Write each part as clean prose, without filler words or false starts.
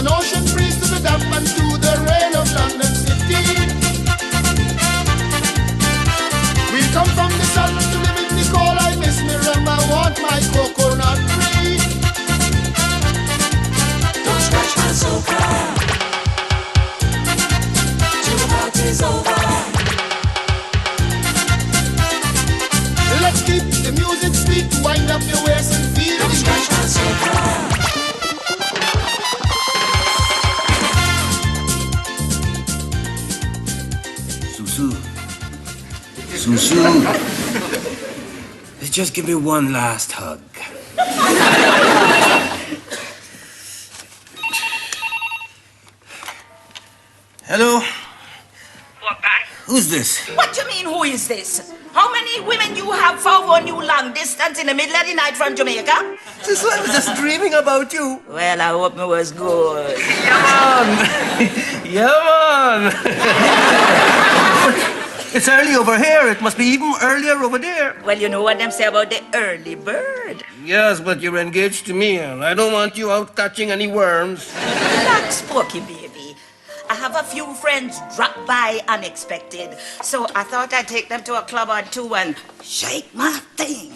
an ocean breeze to the damp and to the rain of London City. We come from the sun to live in the cold. I miss me rum, I want my coconut tree. Don't scratch my sofa till the party's over. Let's keep the music sweet, wind up your waist and feel Don't the scratch my sofa. Susu, just give me one last hug. Hello? Porkpie? Who's this? What do you mean, who is this? How many women you have found on you long distance in the middle of the night from Jamaica? Just I was just dreaming about you. Well, I hope it was good. Yeah, man. It's early over here. It must be even earlier over there. Well, you know what them say about the early bird. Yes, but you're engaged to me, and I don't want you out catching any worms. Relax, Porky baby. I have a few friends drop by unexpected, so I thought I'd take them to a club or two and shake my thing.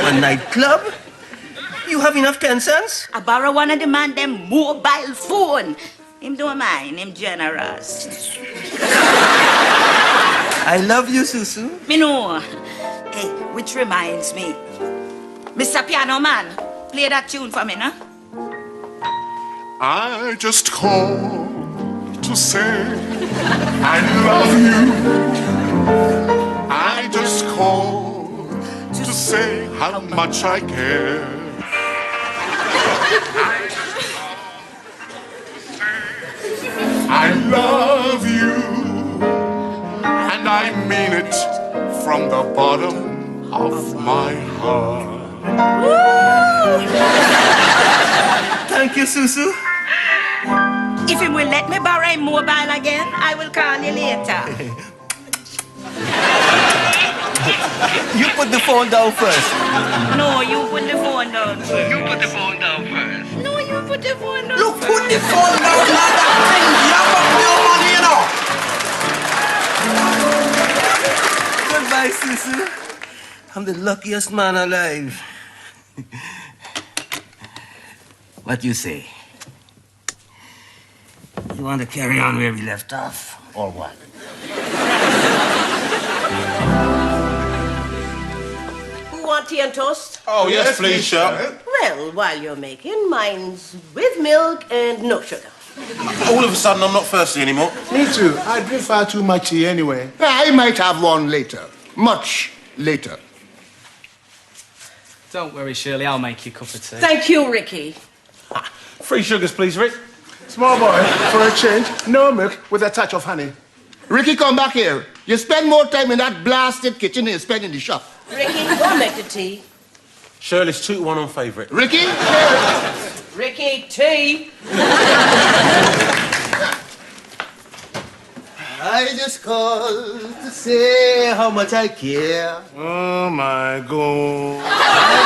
A nightclub? You have enough 10 cents? I borrow one of the man them mobile phone. Him don't mind, him generous. I love you, Susu. Me know. Hey, which reminds me. Mr. Piano Man, play that tune for me, no? I just called to say I love you. I just called to say how much I care. I love you, and I mean it from the bottom of my heart. Thank you, Susu. If you will let me borrow a mobile again, I will call you later. You put the phone down first. No, you put the phone down first. You put the phone down first. No, you put the phone down You first. put the phone down, mother. You got no money, you know. Goodbye, Susu. I'm the luckiest man alive. What you say? You want to carry on where we left off, or what? Who want tea and toast? Oh, yes, please, Shep. Well, while you're making, mine's with milk and no sugar. All of a sudden, I'm not thirsty anymore. Me too. I drink far too much tea anyway. I might have one later. Much later. Don't worry, Shirley, I'll make you a cup of tea. Thank you, Ricky. 3 sugars, please, Rick. Small boy, for a change, no milk with a touch of honey. Ricky, come back here. You spend more time in that blasted kitchen than you spend in the shop. Ricky, go make the tea. Shirley's 2-1 on favourite. Ricky, Ricky, tea. I just called to say how much I care. oh my God. I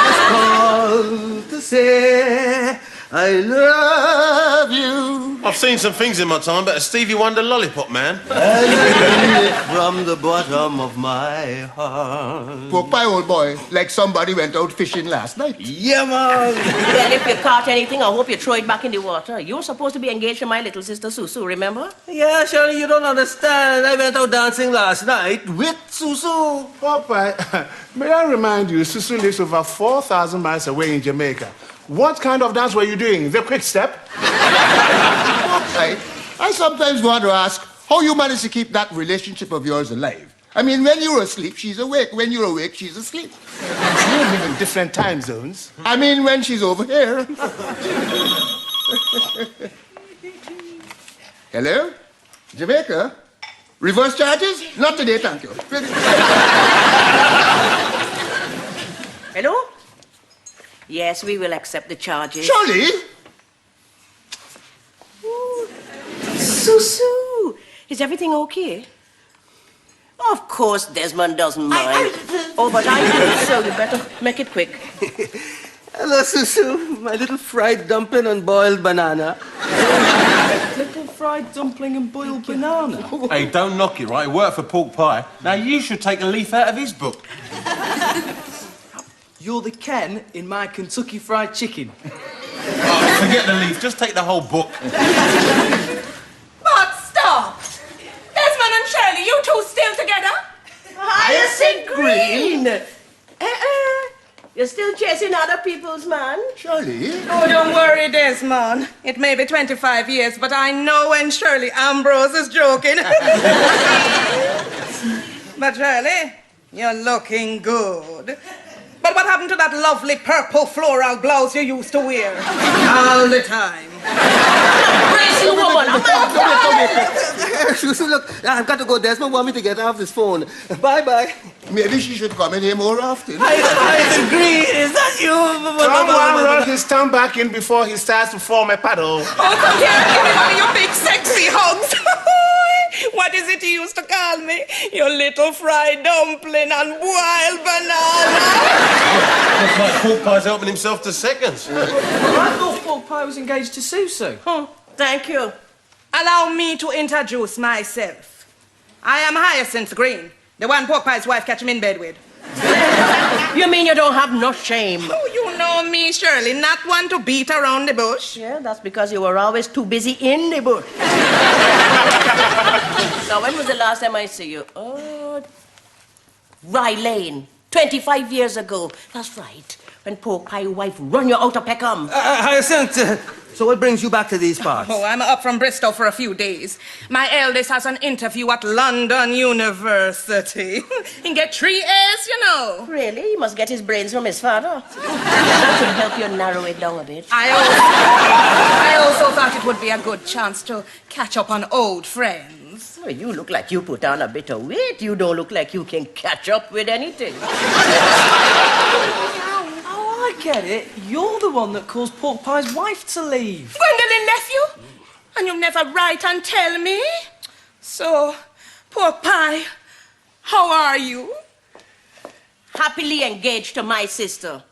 just called to say I love you. I've seen some things in my time, but a Stevie Wonder lollipop, man. I mean it from the bottom of my heart. Porkpie, old boy, like somebody went out fishing last night. Yeah, man. Well, if you caught anything, I hope you throw it back in the water. You're supposed to be engaged to my little sister Susu, remember? Yeah, Shirley, you don't understand. I went out dancing last night with Susu. Porkpie, may I remind you, Susu lives over 4,000 miles away in Jamaica. What kind of dance were you doing? The quick step? Porkpie, I sometimes want to ask how you manage to keep that relationship of yours alive. I mean, when you're asleep, she's awake. When you're awake, she's asleep. You live in different time zones. I mean, when she's over here. Hello? Jamaica? Reverse charges? Not today, thank you. Hello? Yes, we will accept the charges. Surely? Susu, is everything okay? Of course, Desmond doesn't mind. Oh, but I do, so you better make it quick. Hello, Susu. My little fried dumpling and boiled banana. Little fried dumpling and boiled banana. Hey, don't knock it, right? It worked for Porkpie. Now you should take a leaf out of his book. You're the Ken in my Kentucky Fried Chicken. Oh, forget the leaf. Just take the whole book. But stop! Desmond and Shirley, you two still together? Hyacinth Green! You're still chasing other people's man? Shirley? Oh, don't worry, Desmond. It may be 25 years, but I know when Shirley Ambrose is joking. But Shirley, you're looking good. But what happened to that lovely purple floral blouse you used to wear? All the time. Crazy woman! Susu, look, I've got to go. Desmond want me to get off this phone. Bye-bye. Maybe she should come in here more often. Hyacinth Green, is that you? Someone roll his tongue back in before he starts to form a paddle. Oh, come here, give me one of your big sexy hugs. What is it you used to call me? Your little fried dumpling and boiled banana. Looks like Porkpie's helping himself to seconds. I thought Porkpie was engaged to Susu. Thank you. Allow me to introduce myself. I am Hyacinth Green, the one Porkpie's wife catch him in bed with. You mean you don't have no shame? Oh, you know me, Shirley, not one to beat around the bush. Yeah, that's because you were always too busy in the bush. Now, when was the last time I see you? Oh, Rye Lane, 25 years ago. That's right. When Porkpie wife run you out of Peckham. Hyacinth, so what brings you back to these parts? Oh, I'm up from Bristol for a few days. My eldest has an interview at London University. He get 3 A's, you know. Really? He must get his brains from his father. That should help you narrow it down a bit. I also thought it would be a good chance to catch up on old friends. Well, you look like you put on a bit of weight. You don't look like you can catch up with anything. Oh, I get it. You're the one that caused Porkpie's wife to leave. Gwendolyn nephew? And you never write and tell me? So, Porkpie, how are you? Happily engaged to my sister.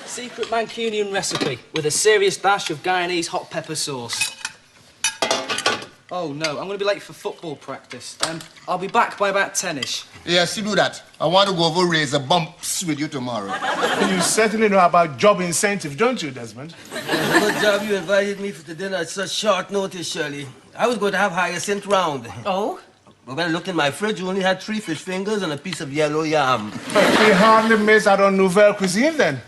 Secret Mancunian recipe with a serious dash of Guyanese hot pepper sauce. Oh no, I'm going to be late for football practice. I'll be back by about 10ish. Yes, you do that. I want to go over razor bumps with you tomorrow. You certainly know about job incentive, don't you, Desmond? Good job you invited me for the dinner at such short notice, Shirley. I was going to have Hyacinth round. Oh? But when I looked in my fridge, you only had 3 fish fingers and a piece of yellow yam. He hardly missed out on nouvelle cuisine then.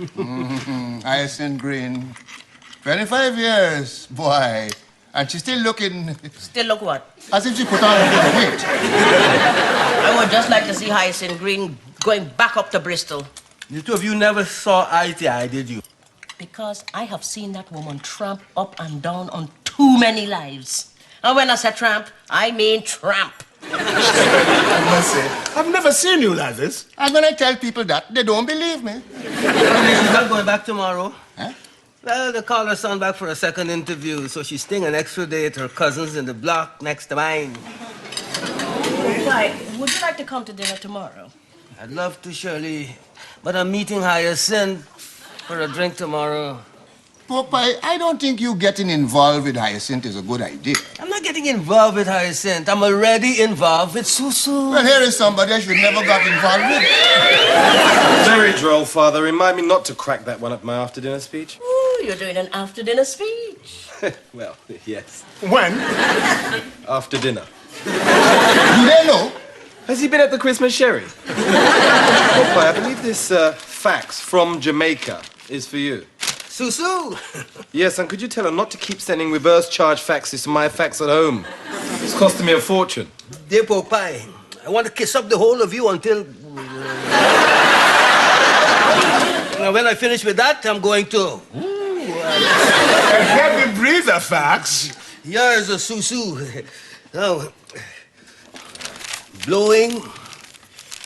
Hyacinth Green. 25 years, boy. And she's still looking Still look what? as if she put on a bit of weight. I would just like to see Hyacinth Green going back up to Bristol. You two of you never saw eye to eye, did you? Because I have seen that woman tramp up and down on too many lives. And when I say tramp, I mean tramp. I must say, I've never seen you like this. And when I tell people that, they don't believe me. She's not going back tomorrow. Huh? Well, they called her son back for a second interview, so she's staying an extra day at her cousin's in the block next to mine. Why, would you like to come to dinner tomorrow? I'd love to, Shirley, but I'm meeting Hyacinth for a drink tomorrow. Porkpie, I don't think you getting involved with Hyacinth is a good idea. I'm not getting involved with Hyacinth. I'm already involved with Susu. Well, here is somebody I should never got involved with. Very droll, Father. Remind me not to crack that one at my after-dinner speech. Oh, you're doing an after-dinner speech. Well, yes. When? After dinner. Do they know? Has he been at the Christmas sherry? Porkpie, I believe this fax from Jamaica is for you. Susu! Yes, and could you tell her not to keep sending reverse charge faxes to my fax at home? It's costing me a fortune. Dear Porkpie, I want to kiss up the whole of you until... Now, when I finish with that, I'm going to... A heavy breather, fax. Here's a Susu. Now, blowing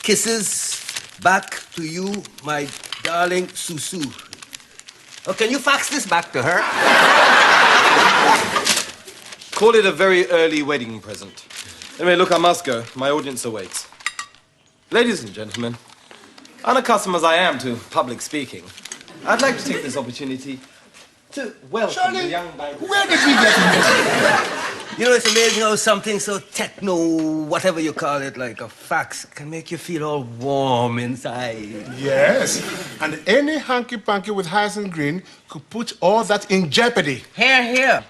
kisses back to you, my darling Susu. Oh, can you fax this back to her? Call it a very early wedding present. Anyway, look, I must go. My audience awaits. Ladies and gentlemen, Unaccustomed as I am to public speaking, I'd like to take this opportunity to welcome the young man. Where did we get this? You know, it's amazing how something so techno, whatever you call it, like a fax, can make you feel all warm inside. Yes, and any hanky-panky with Hyacinth Green could put all that in jeopardy. Here, here.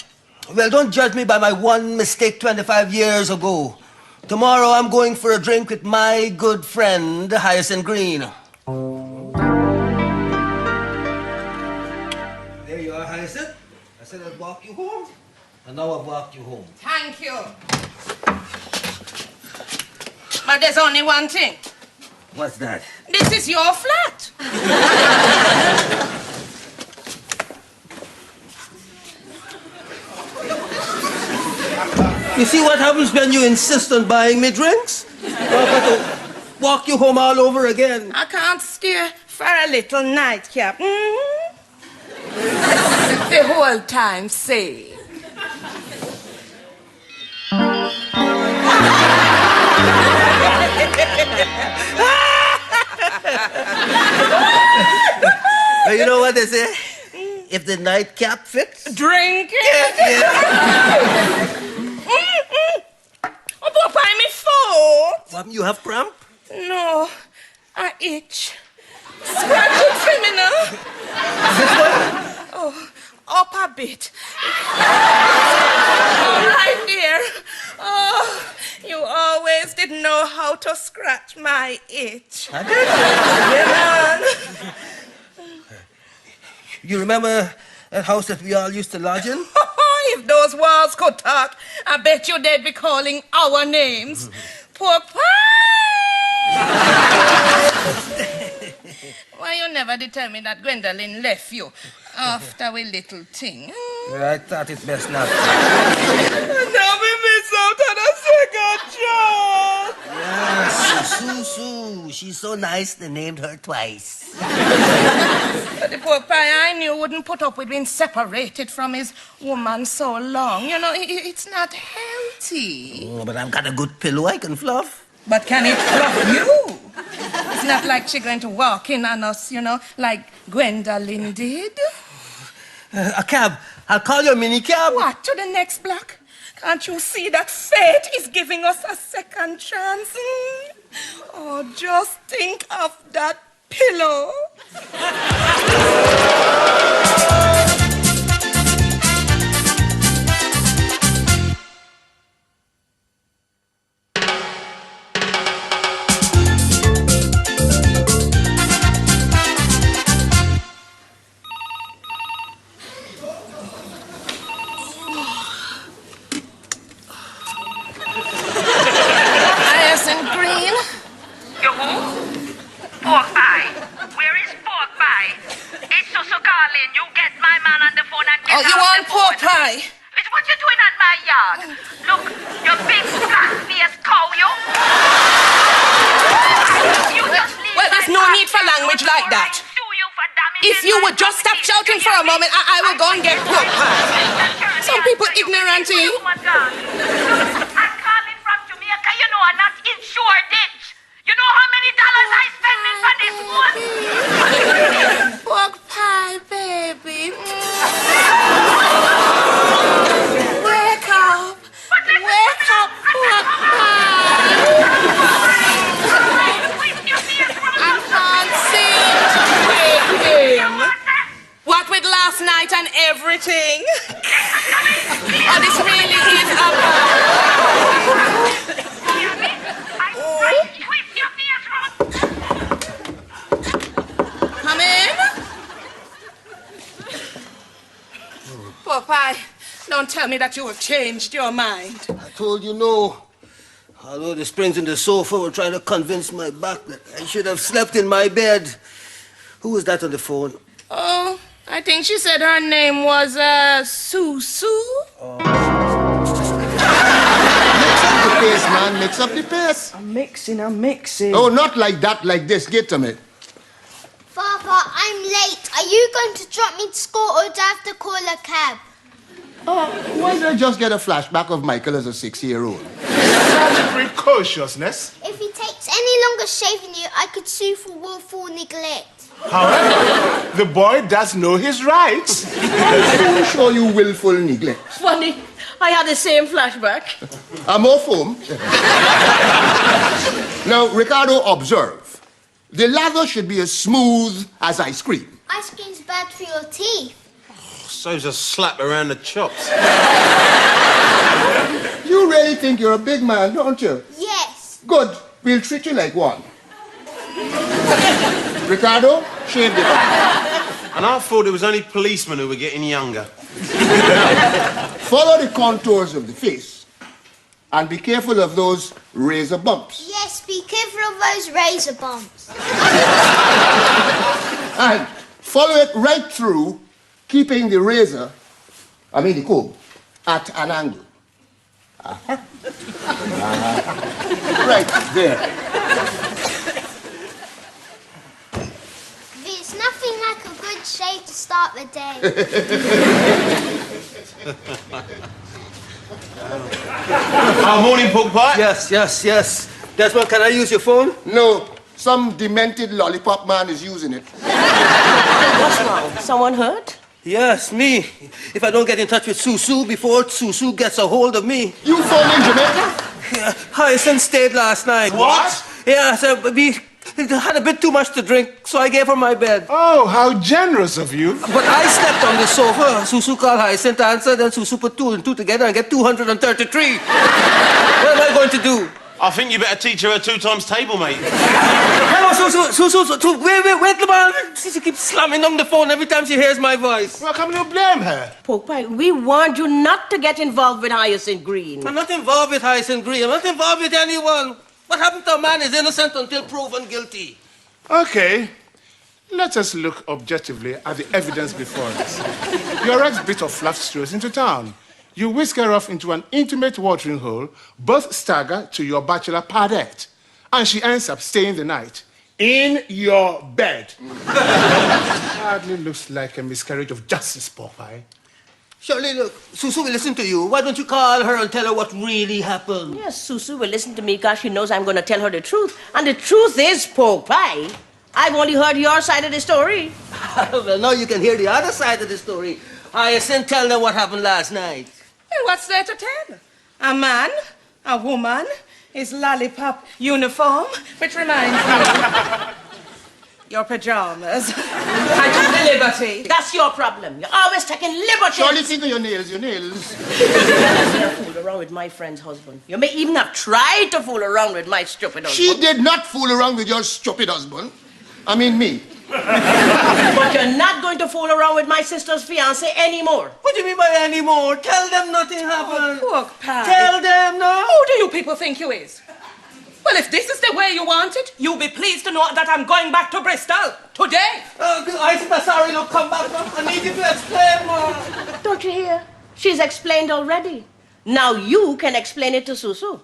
Well, don't judge me by my one mistake 25 years ago. Tomorrow I'm going for a drink with my good friend, Hyacinth Green. There you are, Hyacinth. I said I'd walk you home, and now I've walked you home. Thank you. But there's only one thing. What's that? This is your flat. You see what happens when you insist on buying me drinks? I've got to walk you home all over again. I can't steer for a little nightcap. The whole time, say. Well, you know what they say? If the nightcap fits, Drink it. Oh, Porkpie, me foot. what, you have cramp? No, I itch. Scratch it for me now. Oh, up a bit. Right there. Oh, you always didn't know how to scratch my itch. I did. Yeah, man. You remember that house that we all used to lodge in? If those walls could talk, I bet you they'd be calling our names. Porkpie! Why you never determined that Gwendolyn left you after we little thing? I thought it best not. Now we miss out on a second chance. Yes, Susu. She's so nice they named her twice. But the Porkpie I knew wouldn't put up with being separated from his woman so long. You know, it's not healthy. Oh, but I've got a good pillow I can fluff. But can it fluff you? It's not like she's going to walk in on us, you know, like Gwendolyn did. A cab. I'll call your mini cab. What, to the next block? Can't you see that fate is giving us a second chance? Oh, just think of that pillow. Hyacinth Green? You who? Porkpie. Where is Porkpie? It's Susu calling. You get my man on the phone and get Oh, you off want the phone. Porkpie? It's what you doing at my yard. Look, you big flat-faced cow, you. You just leave Well, there's my no back need for door language like before I that. sue you for damaging If you my would just stop property. shouting for a moment, I will go and get Porkpie. Some people ignorant, eh? Oh my God. Look, I'm calling from Jamaica, you know, I'm not insured it. You know how many dollars I spending for this one? Porkpie, baby. Wake up. Wake up, Porkpie. I can't seem to wake him. What with last night and everything? Oh, this really is Come in. Porkpie, don't tell me that you have changed your mind. I told you no. Although the springs in the sofa were trying to convince my back that I should have slept in my bed. Who was that on the phone? Oh, I think she said her name was, Susu. Mix up the pace, man. Mix up the pace. I'm mixing. Oh, not like that, like this. Get to me. Father, I'm late. Are you going to drop me to school or do I have to call a cab? Why did I just get a flashback of Michael as a 6-year-old? Such precociousness. If he takes any longer shaving you, I could sue for willful neglect. However, the boy does know his rights. Who show you willful neglect? Funny, I had the same flashback. I'm more foam. Now, Ricardo, observe. The lather should be as smooth as ice cream. Ice cream's bad for your teeth. So's a slap around the chops. You really think you're a big man, don't you? Yes. Good. We'll treat you like one. Ricardo, shave the back. And I thought it was only policemen who were getting younger. Follow the contours of the face. And be careful of those razor bumps. Yes, be careful of those razor bumps. And follow it right through, keeping the the comb, at an angle. Right there. There's nothing like a good shave to start the day. Morning, Porkpie. Yes. Desmond, can I use your phone? No, some demented lollipop man is using it. What's wrong? Someone hurt? Yes, me. If I don't get in touch with Susu before Susu gets a hold of me. You phone in Jamaica? Yeah, Hyacinth stayed last night. What? Yeah, so we had a bit too much to drink, so I gave her my bed. Oh, how generous of you. But I slept on the sofa. Susu called Hyacinth to answer, then Susu put 2 and 2 together and get 233. What am I going to do? I think you better teach her a 2 times table, mate. Hello, Susu. Wait, Lamar. She keeps slamming on the phone every time she hears my voice. Well, come you blame her? Porkpie, we warned you not to get involved with Hyacinth Green. I'm not involved with Hyacinth Green. I'm not involved with anyone. What happened to a man is innocent until proven guilty. Okay. Let us look objectively at the evidence before us. Your ex bit of fluff strolls into town. You whisk her off into an intimate watering hole, both stagger to your bachelor padette, and she ends up staying the night in your bed. Hardly looks like a miscarriage of justice, Porkpie. Surely, look, Susu will listen to you. Why don't you call her and tell her what really happened? Yes, Susu will listen to me because she knows I'm going to tell her the truth. And the truth is, Porkpie, I've only heard your side of the story. Well, now you can hear the other side of the story. Hyacinth, tell them what happened last night. Well, what's there to tell? A man, a woman, his lollipop uniform, which reminds me, your pajamas. I took the liberty. That's your problem. You're always taking liberties. Surely think of your nails. You never fooled around with my friend's husband. You may even have tried to fool around with my stupid husband. She did not fool around with your stupid husband. I mean me. But you're not going to fool around with my sister's fiancé anymore. What do you mean by anymore? Tell them nothing happened. Porkpie. Tell them no. Who do you people think you is? Well, if this is the way you want it, you'll be pleased to know that I'm going back to Bristol today. I'm sorry, look, come back. I need you to explain more. Don't you hear? She's explained already. Now you can explain it to Susu.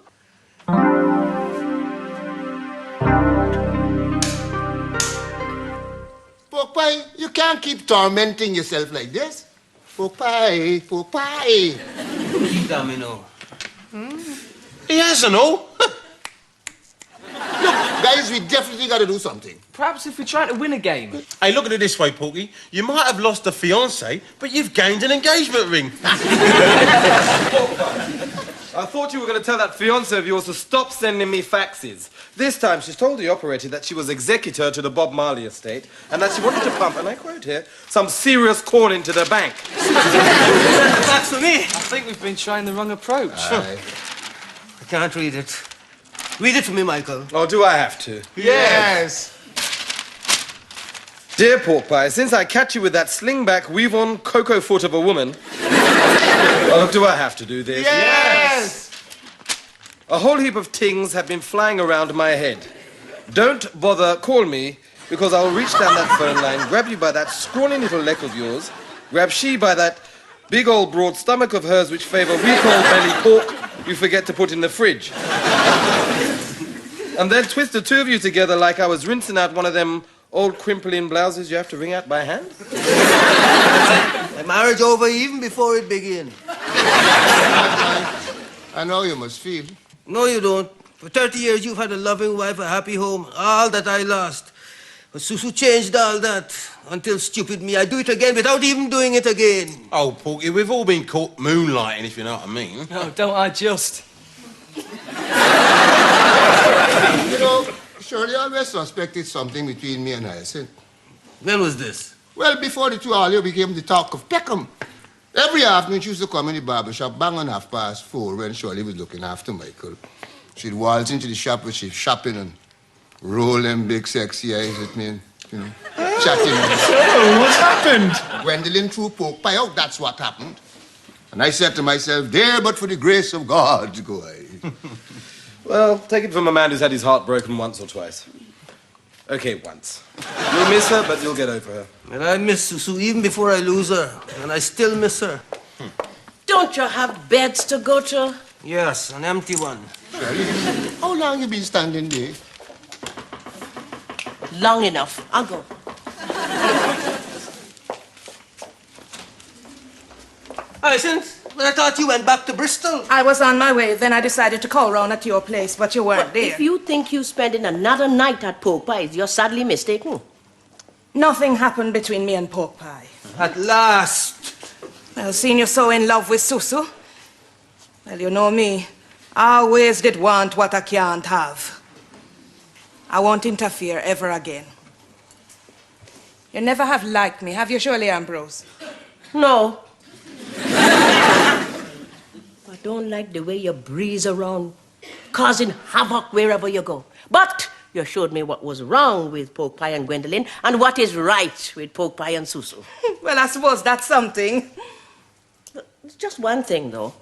Porkpie, you can't keep tormenting yourself like this. Porkpie. Keep domino. He hasn't all. Look, guys, we definitely got to do something. Perhaps if we're trying to win a game. Hey, look at it this way, Porky. You might have lost a fiancé, but you've gained an engagement ring. I thought you were going to tell that fiancé of yours to stop sending me faxes. This time, she's told the operator that she was executor to the Bob Marley estate and that she wanted to pump, and I quote here, some serious corn into the bank. Fax for me. I think we've been trying the wrong approach. I can't read it. Read it for me, Michael. Or do I have to? Yes. Dear Porkpie, since I catch you with that sling-back, weave-on, cocoa foot of a woman... Oh, look, do I have to do this? Yes. A whole heap of things have been flying around my head. Don't bother call me, because I'll reach down that phone line, grab you by that scrawny little neck of yours, grab she by that big old broad stomach of hers which favour we call belly pork you forget to put in the fridge. And then twist the two of you together like I was rinsing out one of them old crimpling blouses you have to wring out by hand. My marriage over even before it began. I know you must feel. No, you don't. For 30 years, you've had a loving wife, a happy home, all that I lost. But Susu changed all that. Until stupid me, I do it again without even doing it again. Oh, Porky, we've all been caught moonlighting, if you know what I mean. Oh, don't I just? You know, Shirley always suspected something between me and Hyacinth. When was this? Well, before the two of you became the talk of Peckham. Every afternoon she used to come in the barber shop bang on 4:30 when Shirley was looking after Michael. She'd waltz into the shop where she's shopping and roll them big sexy eyes at me and, you know, chatting. So, what's happened? Gwendolyn threw Porkpie out, that's what happened. And I said to myself, there but for the grace of God, go I. Well, take it from a man who's had his heart broken once or twice. Okay, once. You'll miss her, but you'll get over her. And I miss Susu even before I lose her. And I still miss her. Don't you have beds to go to? Yes, an empty one. Shirley, how long you been standing there? Long enough. I'll go. Hyacinth, I thought you went back to Bristol. I was on my way, then I decided to call round at your place, but you weren't there. If you think you're spending another night at Porkpie's, you're sadly mistaken. Nothing happened between me and Porkpie. At last. Well, seeing you so in love with Susu, well, you know me. I always did want what I can't have. I won't interfere ever again. You never have liked me, have you, Shirley Ambrose? No. I don't like the way you breeze around, causing havoc wherever you go. But you showed me what was wrong with Porkpie and Gwendolyn and what is right with Porkpie and Susu. Well, I suppose that's something. It's just one thing, though.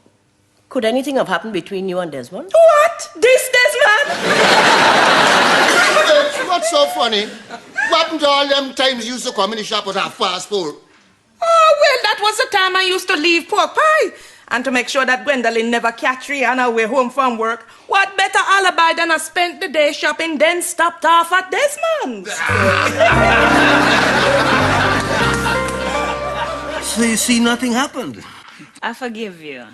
Could anything have happened between you and Desmond? What? This Desmond? What's so funny? What happened to all them times you used to come in the shop at 4:30? Oh, well, that was the time I used to leave Porkpie. And to make sure that Gwendolyn never catch me on her way home from work, what better alibi than I spent the day shopping, then stopped off at Desmond's? So you see, nothing happened. I forgive you.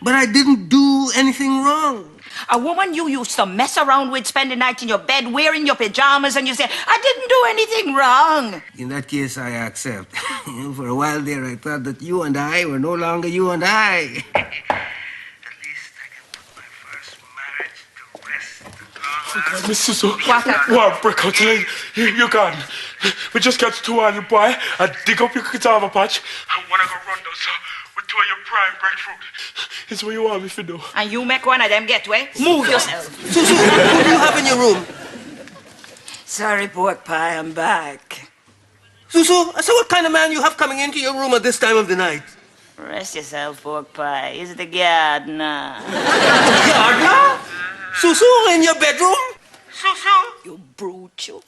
But I didn't do anything wrong. A woman you used to mess around with, spend the night in your bed, wearing your pajamas, and you say, I didn't do anything wrong. In that case, I accept. For a while there, I thought that you and I were no longer you and I. At least I can put my first marriage to rest. Oh God, Miss Susu. What break out tonight? You're gone. We just got to one boy and dig up your cassava patch. I wanna go run those with two of your prime breadfruit. It's what you want me to do. And you make one of them get away? Move yourself. Susu, what do you have in your room? Sorry, Porkpie, I'm back. Susu, I saw what kind of man you have coming into your room at this time of the night. Rest yourself, Porkpie. Is the gardener. Gardener? Susu, in your bedroom? Susu? You brute, you.